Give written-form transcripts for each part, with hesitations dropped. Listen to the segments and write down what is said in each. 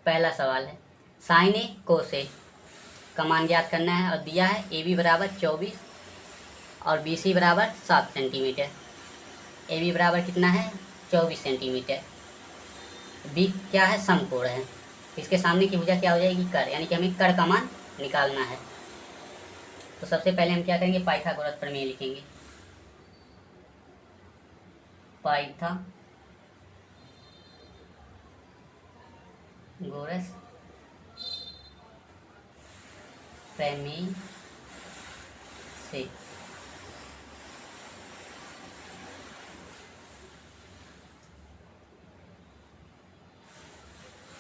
पहला सवाल है साइन ए कोस ए का मान ज्ञात करना है और दिया है ए बी बराबर 24 और बी सी बराबर 7 सेंटीमीटर। ए बी बराबर कितना है 24 सेंटीमीटर। बी क्या है समकोण है। इसके सामने की भुजा क्या हो जाएगी कर, यानी कि हमें कर का मान निकालना है। तो सबसे पहले हम क्या करेंगे पाइथागोरस प्रमेय लिखेंगे। पाइथागोरस प्रमेय से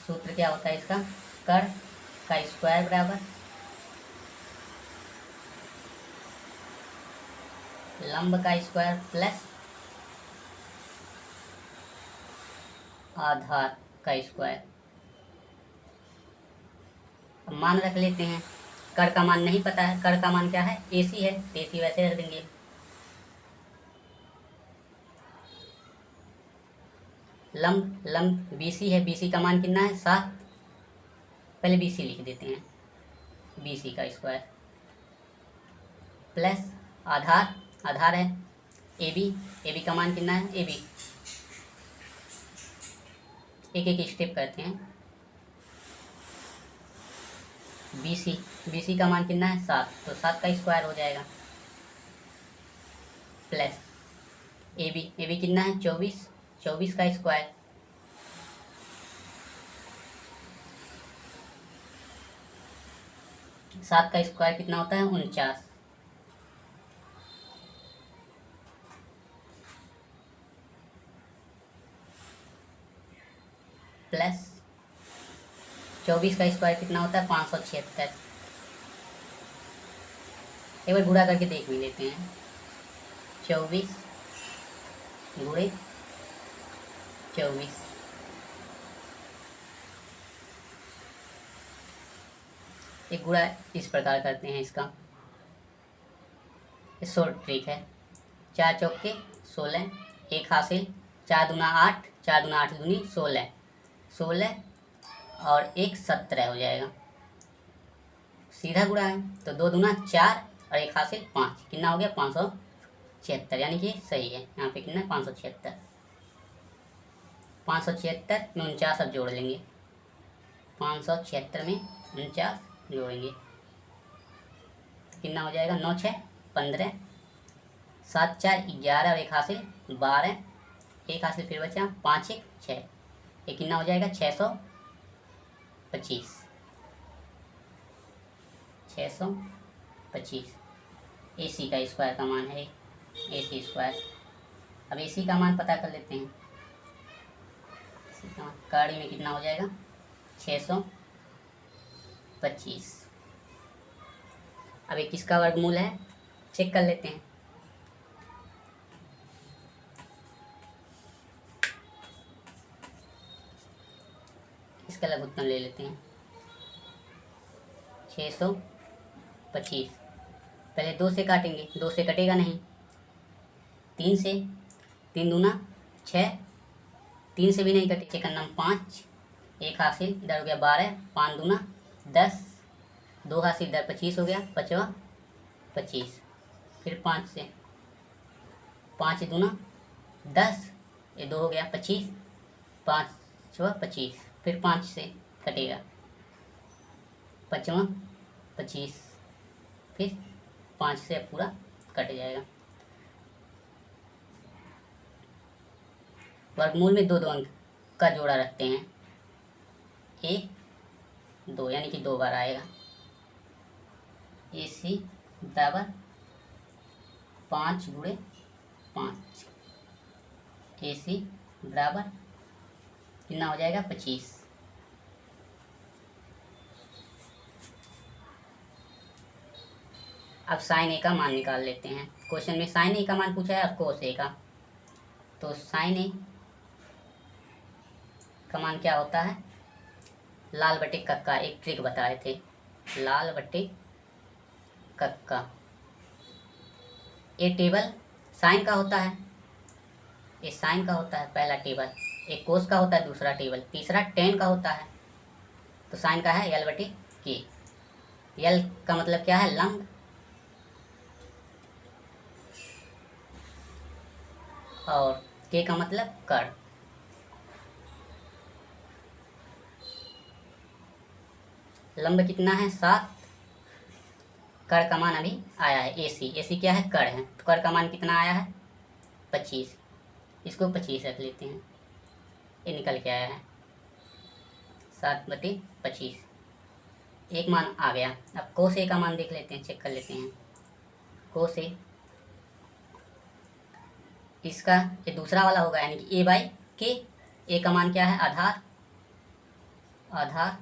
सूत्र क्या होता है इसका, कर का स्क्वायर बराबर लंब का स्क्वायर प्लस आधार का स्क्वायर। अब मान रख लेते हैं, कर का मान नहीं पता है, कर का मान क्या है AC है, AC वैसे रख देंगे। लंब BC है, BC का मान कितना है 7, पहले BC लिख देते हैं, BC का स्क्वायर प्लस आधार है AB का मान कितना है AB, एक एक स्टेप करते हैं। BC का मान कितना है 7, तो 7 का स्क्वायर हो जाएगा प्लस AB कितना है 24 का स्क्वायर सात का स्क्वायर कितना होता है 49 प्लस 24 का स्क्वायर कितना होता है 576। एक बार गुणा करके देख भी लेते हैं, 24 गुणे 24, एक गुणा इस प्रकार करते हैं इसका, शॉर्ट ट्रिक है, 4 चौके 16, एक हासिल, 4 दूना 8, 4 दूना 8 दूनी 16 और 1 17 हो जाएगा। सीधा गुणा है तो 2 दूना 4 और 1 हासिल 5, कितना हो गया 576, यानी कि सही है। यहाँ पे कितना 576 में 49 अब जोड़ लेंगे, 576 में 49 जोड़ेंगे कितना हो जाएगा 9 6 15, 7 4 11 और 1 हासिल 12, 1 हासिल फिर बचा 5 1 6, ये कितना हो जाएगा 625 AC का स्क्वायर का मान है AC स्क्वायर। अब AC का मान पता कर लेते हैं, AC का मान काड़ी में कितना हो जाएगा 625। अब ये किसका वर्गमूल है चेक कर लेते हैं, इसका लघुत्तम ले लेते हैं 625। पहले 2 से काटेंगे, 2 से कटेगा नहीं, 3 से, 3 दूना 6, 3 से भी नहीं कटे, 6 का नाम 5, 1 हासिल इधर हो गया 12, 5 दूना 10, 2 हासिल इधर 25 हो गया, 5वां 25, फिर 5 से, 5 दूना 10, ये 2 हो गया 25, 5वां 25, फिर 5 से कटेगा 5वां 25, फिर 5 से पूरा कट जाएगा। वर्गमूल में 2 अंक का जोड़ा रखते हैं, 2 यानी कि 2 बार आएगा। AC बराबर 5 गुणे 5, AC बराबर कितना हो जाएगा 25। अब साइन A का मान निकाल लेते हैं। क्वेश्चन में साइन A का मान पूछा है और कोस A का, तो साइन A का मान क्या होता है लाल बटे कक्का, एक ट्रिक बताए थे, लाल बटे कक्का। ये टेबल साइन का होता है, ये साइन का होता है पहला टेबल, एक कोस का होता है दूसरा टेबल, तीसरा टेन का होता है, तो साइन का है L बटे के। L का मतलब क्या है? लंब, और K का मतलब कर्ण। लंब कितना है? 7। कर्ण का मान अभी आया है AC। AC क्या है? कर्ण है, तो कर्ण का मान कितना आया है? 25। इसको 25 रख लेते हैं, ये निकल के आया है 7/25। एक मान आ गया। अब कोस A का मान देख लेते हैं, चेक कर लेते हैं। कोस A, इसका ये दूसरा वाला होगा, यानी कि A/K। A का मान क्या है? आधार, आधार,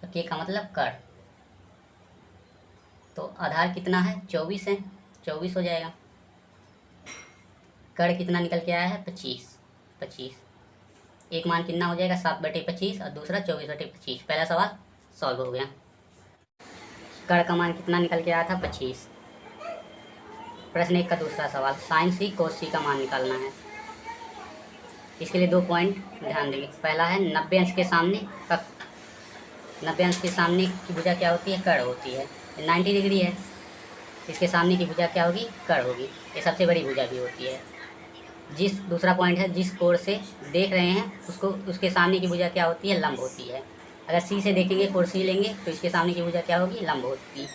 K का मतलब कर्ण। तो आधार कितना है? 24 है, 24 हो जाएगा। कर्ण कितना निकल के आया है? 25। 25 एक मान कितना हो जाएगा? 7/25 और दूसरा 24/25। पहला सवाल सॉल्व हो गया। कर्ण का मान कितना निकल के आया था? 25। प्रश्न 1 का दूसरा सवाल, साइन C कोस C का मान निकालना है। इसके लिए 2 पॉइंट ध्यान देंगे। पहला है 90 अंश के सामने का, 90 अंश के सामने की भुजा क्या होती है? कर्ण होती है। 90 डिग्री है, इसके सामने की भुजा क्या होगी? कर्ण होगी। ये सबसे बड़ी भुजा भी होती है। दूसरा पॉइंट है, जिस कोण से देख रहे हैं उसको, उसके सामने की भुजा क्या होती है? लंब होती है। अगर C से देखेंगे, कोण C लेंगे, तो इसके सामने की भुजा क्या होगी? लंब होगी।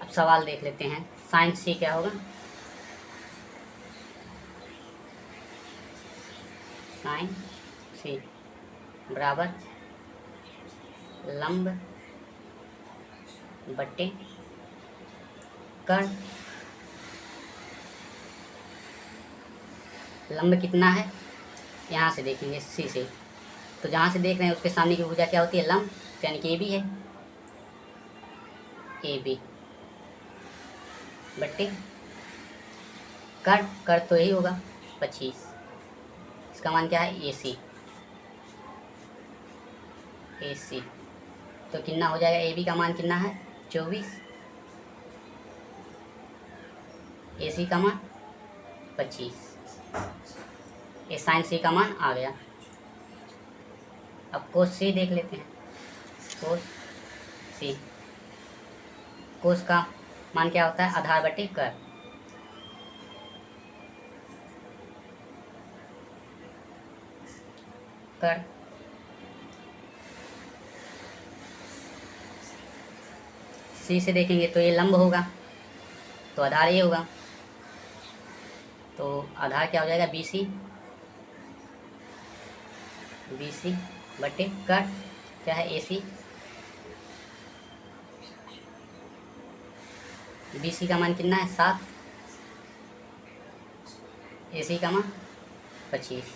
अब सवाल देख लेते हैं। साइन C क्या होगा? साइन C बराबर लंब बटे कर्ण। लंब कितना है? यहाँ से देखेंगे C से, तो जहाँ से देख रहे हैं उसके सामने की भुजा क्या होती है? लंब, यानी कि AB है। AB बटे कर्ण, कर्ण तो यही होगा 25। इसका मान क्या है? AC। AC तो कितना हो जाएगा? AB का मान कितना है? 24। AC का मान 25। ये साइन C का मान आ गया। अब कोस C देख लेते हैं। कोस C, कोस का मान क्या होता है? आधार बटे कर्ण। कर्ण C से देखेंगे तो ये लंब होगा, तो आधार ये होगा, तो आधार क्या हो जाएगा? BC। BC बटे कर्ण क्या है? AC। BC का मान कितना है? 7। AC का मान 25।